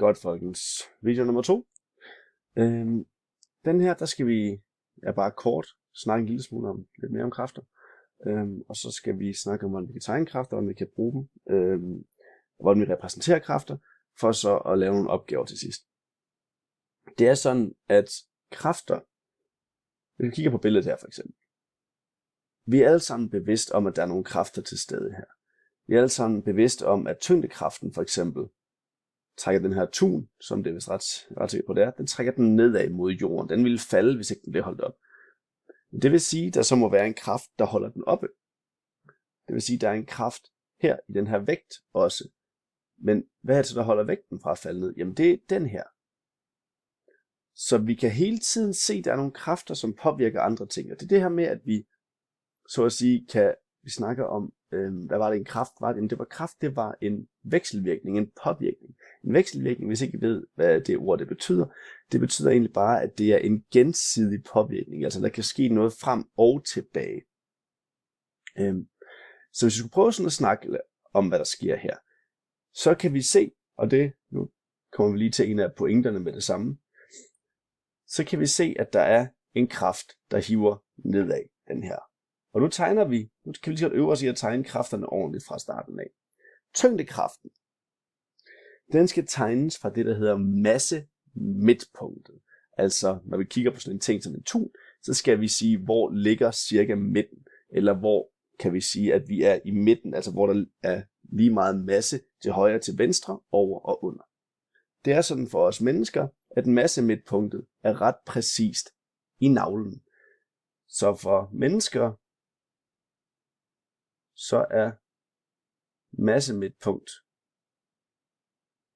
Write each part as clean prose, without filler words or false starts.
Godt, folkens. Video nummer 2. Den her, der skal vi bare kort snakke en lille smule om, lidt mere om kræfter. Og så skal vi snakke om, hvordan vi kan tegne kræfter, hvordan vi kan bruge dem, hvordan vi repræsenterer kræfter, for så at lave nogle opgaver til sidst. Det er sådan, at kræfter, hvis vi kigger på billedet her for eksempel, vi er alle sammen bevidst om, at der er nogle kræfter til stede her. Vi er alle sammen bevidst om, at tyngdekraften for eksempel trækker den her tun, som det er vist ret sikkert på det er, den trækker den nedad mod jorden. Den vil falde, hvis ikke den bliver holdt op. Det vil sige, at der så må være en kraft, der holder den oppe. Det vil sige, at der er en kraft her i den her vægt også. Men hvad er det så, der holder vægten fra at falde ned? Jamen det er den her. Så vi kan hele tiden se, at der er nogle kræfter, som påvirker andre ting. Og det er det her med, at vi så at sige vi snakker om, hvad var det en kraft var? Jamen det var kraft, det var en vekselvirkning, en påvirkning. En vekselvirkning, hvis ikke I ved, hvad det ord det betyder egentlig bare, at det er en gensidig påvirkning. Altså der kan ske noget frem og tilbage. Så hvis vi skulle prøve sådan at snakke om, hvad der sker her, så kan vi se, og nu kommer vi lige til en af pointerne med det samme, så kan vi se, at der er en kraft, der hiver nedad den her. Og nu kan vi lige så godt øve os i at tegne kræfterne ordentligt fra starten af. Tyngdekraften, den skal tegnes fra det, der hedder masse-midtpunktet. Altså, når vi kigger på sådan en ting som en tun, så skal vi sige, hvor ligger cirka midten. Eller hvor kan vi sige, at vi er i midten, altså hvor der er lige meget masse til højre, til venstre, over og under. Det er sådan for os mennesker, at masse-midtpunktet er ret præcist i navlen. Så for mennesker, så er masse-midtpunkt,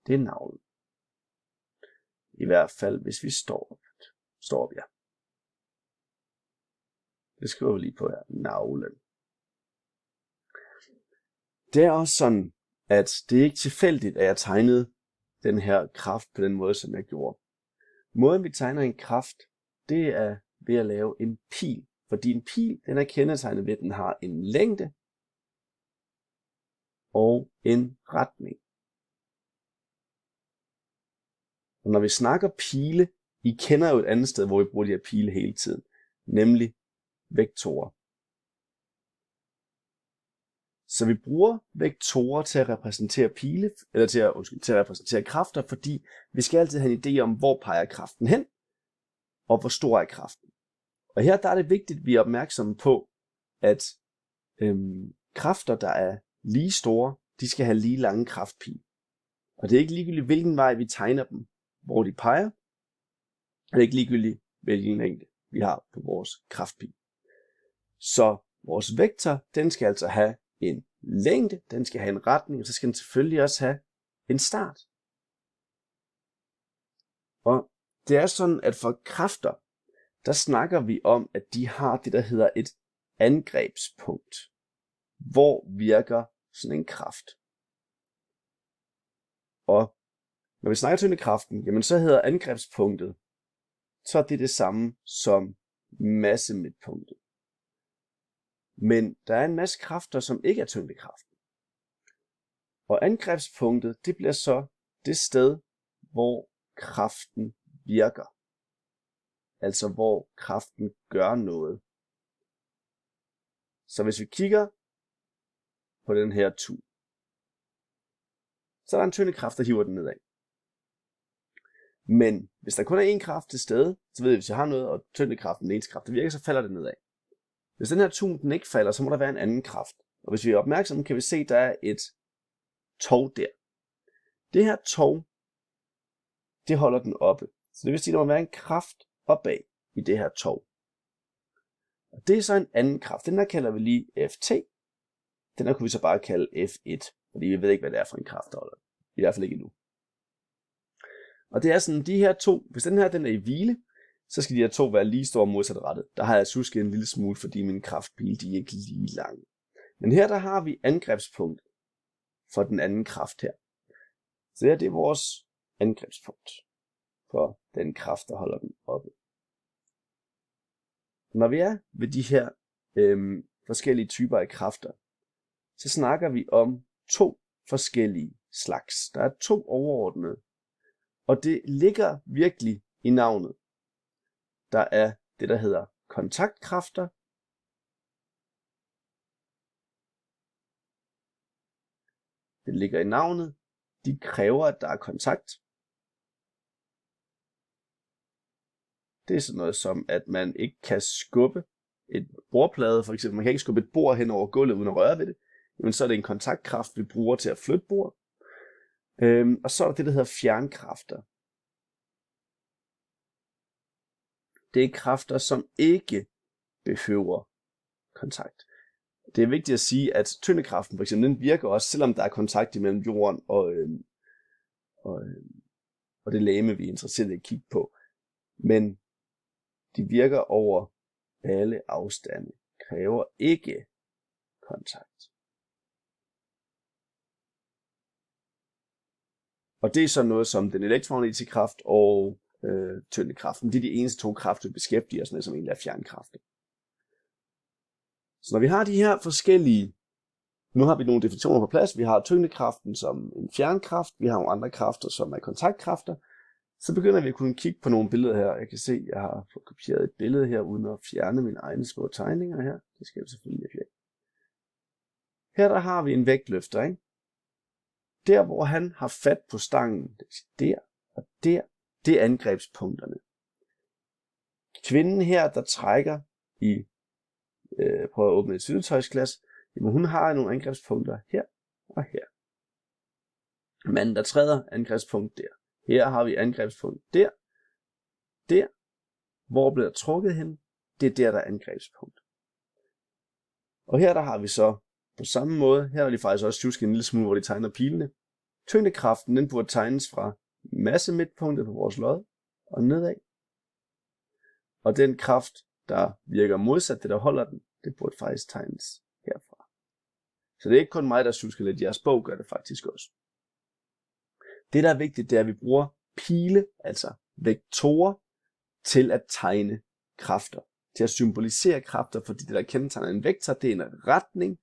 det er navlen. I hvert fald, hvis vi står op, ja. Det skriver vi lige på her, navlen. Det er også sådan, at det er ikke tilfældigt, at jeg tegnede den her kraft på den måde, som jeg gjorde. Måden vi tegner en kraft, det er ved at lave en pil. Fordi en pil, den er kendetegnet ved, at den har en længde og en retning. Og når vi snakker pile, I kender jo et andet sted, hvor vi bruger de her pile hele tiden, nemlig vektorer. Så vi bruger vektorer til at repræsentere pile, eller til at repræsentere kræfter, fordi vi skal altid have en idé om, hvor peger kraften hen, og hvor stor er kraften. Og her der er det vigtigt, at vi er opmærksomme på, at kræfter, der er lige store, de skal have lige lange kraftpil. Og det er ikke ligegyldigt, hvilken vej vi tegner dem, hvor de peger. Det er ikke ligegyldigt, hvilken længde vi har på vores kraftpil. Så vores vektor, den skal altså have en længde, den skal have en retning, og så skal den selvfølgelig også have en start. Og det er sådan, at for kræfter, der snakker vi om, at de har det, der hedder et angrebspunkt. Hvor virker sådan en kraft? Og når vi snakker tyngdekraften, jamen så hedder angrebspunktet, så er det samme som massemidtpunktet. Men der er en masse kræfter, som ikke er tyngdekraften. Og angrebspunktet, det bliver så det sted, hvor kraften virker. Altså hvor kraften gør noget. Så hvis vi kigger på den her tun, så er der en tyngdekraft, der hiver den nedad. Men hvis der kun er én kraft til stede, så ved vi, hvis jeg har noget, og tyngdekraften, den eneste kraft, der virker, så falder det nedad. Hvis den her tun den ikke falder, så må der være en anden kraft. Og hvis vi er opmærksomme, kan vi se, at der er et tov der. Det her tov, det holder den oppe. Så det vil sige, at der må være en kraft opad i det her tov. Og det er så en anden kraft. Den her kalder vi lige Ft. Den her kunne vi så bare kalde F1, fordi vi ved ikke, hvad det er for en kraft, der holder. I hvert fald ikke endnu. Og det er sådan, de her to, hvis den her den er i hvile, så skal de her to være lige store modsatrettet. Der har jeg susket en lille smule, fordi min kraftpil, de er ikke lige lange. Men her der har vi angrebspunkt for den anden kraft her. Så det er vores angrebspunkt for den kraft, der holder den oppe. Når vi er ved de her forskellige typer af kræfter, så snakker vi om to forskellige slags. Der er to overordnede Og det ligger virkelig i navnet. Der er det, der hedder kontaktkræfter. Det ligger i navnet. De kræver, at der er kontakt. Det er sådan noget som, at man ikke kan skubbe et bordplade, for eksempel. Man kan ikke skubbe et bord hen over gulvet uden at røre ved det. Jamen, så er det en kontaktkraft, vi bruger til at flytte bord. Og så er der det, der hedder fjernkræfter. Det er kræfter, som ikke behøver kontakt. Det er vigtigt at sige, at tyngdekraften for eksempel, den virker også, selvom der er kontakt imellem jorden og det legeme, vi er interesseret i at kigge på. Men de virker over alle afstande, kræver ikke kontakt. Og det er så noget som den elektromagnetiske kraft og tyngdekraften. Det er de eneste to kræfter, vi beskæftiger os med, som egentlig er fjernkræfter. Så når vi har de her forskellige, nu har vi nogle definitioner på plads. Vi har tyngdekraften som en fjernkraft, vi har nogle andre kræfter, som er kontaktkræfter. Så begynder vi at kunne kigge på nogle billeder her. Jeg kan se, at jeg har fået kopieret et billede her, uden at fjerne mine egne små tegninger her. Det skal jeg selvfølgelig ikke. Her der har vi en vægtløfter, ikke? Der, hvor han har fat på stangen, der og der, det er angrebspunkterne. Kvinden her, der trækker i, prøver at åbne et syltetøjsglas, jamen hun har nogle angrebspunkter her og her. Manden, der træder, angrebspunkt der. Her har vi angrebspunkt der, der. Hvor bliver der trukket hen? Det er der, der er angrebspunkt. Og her der har vi så på samme måde, her er de faktisk også tjusket en lille smule, hvor de tegner pilene. Tyngdekraften, den burde tegnes fra massemidtpunktet på vores lod og nedad. Og den kraft, der virker modsat det, der holder den, det burde faktisk tegnes herfra. Så det er ikke kun mig, der tjusker lidt. Jeres bog gør det faktisk også. Det, der er vigtigt, det er, at vi bruger pile, altså vektorer, til at tegne kræfter. Til at symbolisere kræfter, fordi det, der kendetegner en vektor, det er en retning,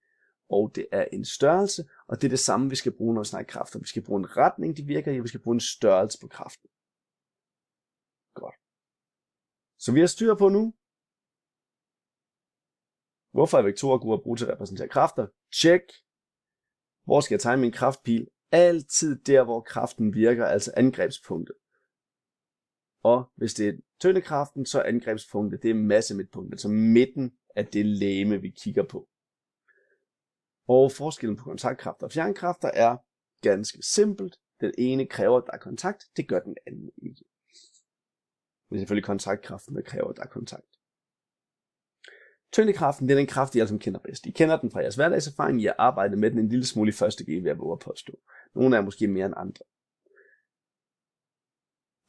og det er en størrelse, og det er det samme, vi skal bruge, når vi snakker kræfter. Vi skal bruge en retning, de virker i, og vi skal bruge en størrelse på kraften. Godt. Så vi har styr på nu. Hvorfor er vektorer gode at bruge til at repræsentere kræfter? Check. Hvor skal jeg tegne min kraftpil? Altid der, hvor kraften virker, altså angrebspunktet. Og hvis det er tyngdekraften, så er angrebspunktet, det er massemidtpunktet, altså midten af det legeme, vi kigger på. Og forskellen på kontaktkræfter og fjernkræfter er ganske simpelt. Den ene kræver, at der er kontakt, det gør den anden ikke. Det er selvfølgelig kontaktkraften, der kræver, at der er kontakt. Tyngdekraften, det er den kraft, I alle sammen kender bedst. I kender den fra jeres hverdagserfaring, I har arbejdet med den en lille smule i første G, vil jeg våge at påstå. Nogle er måske mere end andre.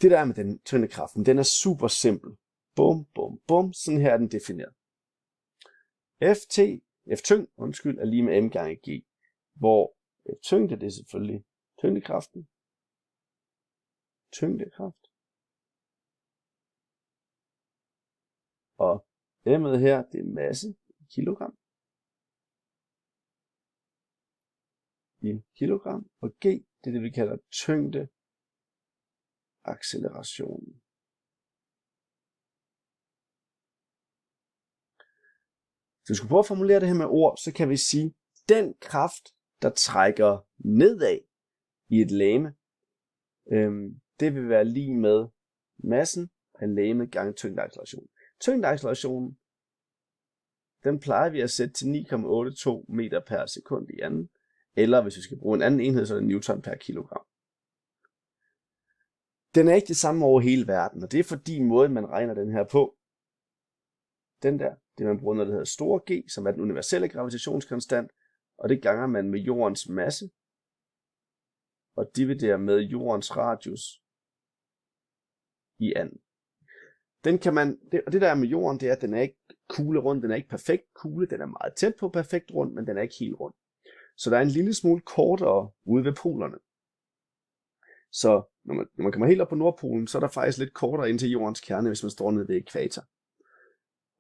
Det der er med den tyngdekraften, den er super simpel. Bum, bum, bum, sådan her er den defineret. F-tyngd, er lige med M gange G, hvor F-tyngde, det er selvfølgelig tyngdekraften. Tyngdekraft. Og M'et her, det er masse i kilogram. I kilogram. Og G, det er det, vi kalder tyngde accelerationen. Så vi skulle prøve at formulere det her med ord, så kan vi sige, den kraft, der trækker nedad i et legeme, det vil være lige med massen af legemet gange tyngdeaccelerationen. Tyngdeaccelerationen, den plejer vi at sætte til 9,82 meter per sekund i anden, eller hvis vi skal bruge en anden enhed, så er det newton per kilogram. Den er ikke det samme over hele verden, og det er fordi måden, man regner den her på, den der, det man bruger noget, der hedder store G, som er den universelle gravitationskonstant, og det ganger man med jordens masse, og dividerer med jordens radius i anden. Den kan man, og det der er med jorden, det er, at den er ikke kuglerund, den er ikke perfekt kugle, den er meget tæt på perfekt rund, men den er ikke helt rund. Så der er en lille smule kortere ude ved polerne. Så når man kommer helt op på Nordpolen, så er der faktisk lidt kortere ind til jordens kerne, hvis man står nede ved ækvator.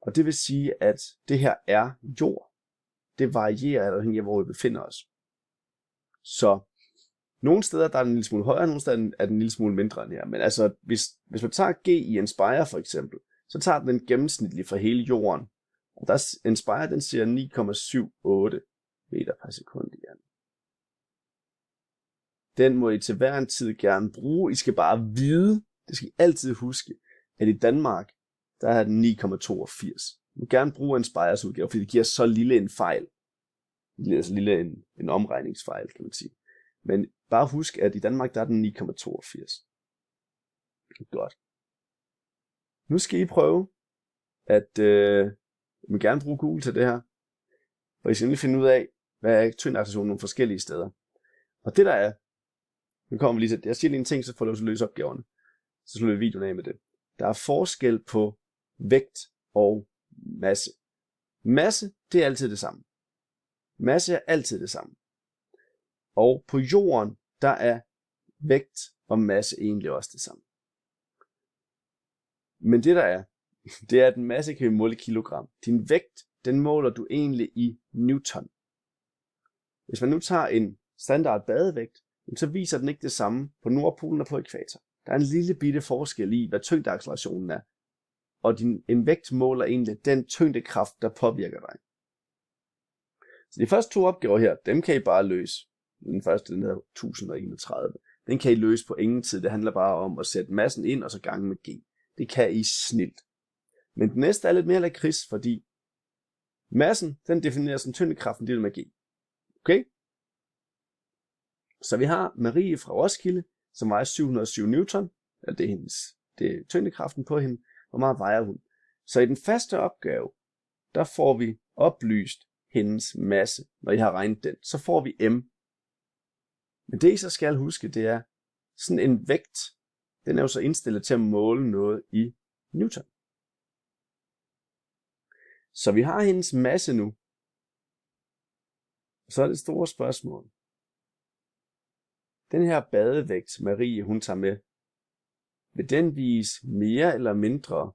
Og det vil sige, at det her er jord. Det varierer afhængig af, hvor vi befinder os. Så Nogle steder der er den en lille smule højere, nogle steder er den en lille smule mindre end her. Men altså, hvis man tager G i Inspire for eksempel, så tager den gennemsnitligt for hele jorden. Og der Inspire, den siger 9,78 meter per sekund igen. Den må I til hver en tid gerne bruge. I skal bare vide, det skal I altid huske, at i Danmark, der er den 9,82. I må gerne bruge Inspires udgave, fordi det giver så lille en fejl. Altså lille en omregningsfejl, kan man sige. Men bare husk, at i Danmark, der er den 9,82. Godt. Nu skal I prøve, at I må gerne bruge Google til det her. Og I skal nemlig finde ud af, hvad er tyngdeacceleration nogle forskellige steder. Og det der er, nu kommer vi lige til, jeg siger lige en ting, så får du lov til at løse opgaverne. Så slutter vi videoen af med det. Der er forskel på vægt og masse. Masse, det er altid det samme. Masse er altid det samme. Og på jorden, der er vægt og masse egentlig også det samme. Men det der er, det er, at en masse kan vi måle i kilogram. Din vægt, den måler du egentlig i newton. Hvis man nu tager en standard badevægt, så viser den ikke det samme på Nordpolen og på ækvator. Der er en lille bitte forskel i, hvad tyngdeaccelerationen er. Og en vægt måler egentlig den tyngdekraft, der påvirker dig. Så de første 2 opgaver her, dem kan I bare løse. Den første, den hedder 1031. Den kan I løse på ingen tid. Det handler bare om at sætte massen ind og så gange med G. Det kan I snilt. Men den næste er lidt mere lakrids, fordi massen, den defineres som tyngdekraften delt med G. Okay? Så vi har Marie fra Roskilde, som vejer 707 newton. Det er tyngdekraften på hende. Hvor meget vejer hun? Så i den første opgave, der får vi oplyst hendes masse. Når I har regnet den, så får vi M. Men det I så skal huske, det er sådan en vægt. Den er jo så indstillet til at måle noget i newton. Så vi har hendes masse nu. Så er det store spørgsmål. Den her badevægt, Marie hun tager med, vil den vise mere eller mindre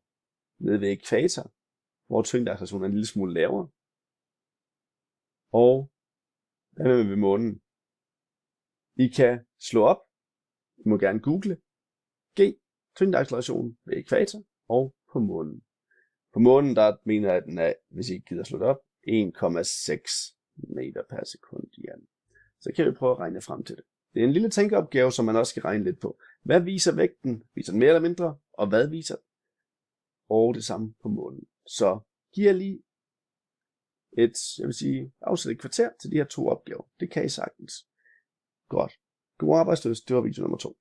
nede ved ækvator, hvor tyngdeaccelerationen er en lille smule lavere? Og hvad med ved månen? I kan slå op, I må gerne google, G, tyngdeaccelerationen ved ækvator og på månen. På månen, der mener jeg, at den er, hvis I ikke gider slå det op, 1,6 meter per sekund igen. Så kan vi prøve at regne frem til det. Det er en lille tænkeopgave, som man også skal regne lidt på. Hvad viser vægten? Viser den mere eller mindre? Og hvad viser den? Og det samme på månen. Så giver lige afsæt et kvarter til de her 2 opgaver. Det kan I sagtens. Godt. God arbejdsløs. Det var video nummer 2.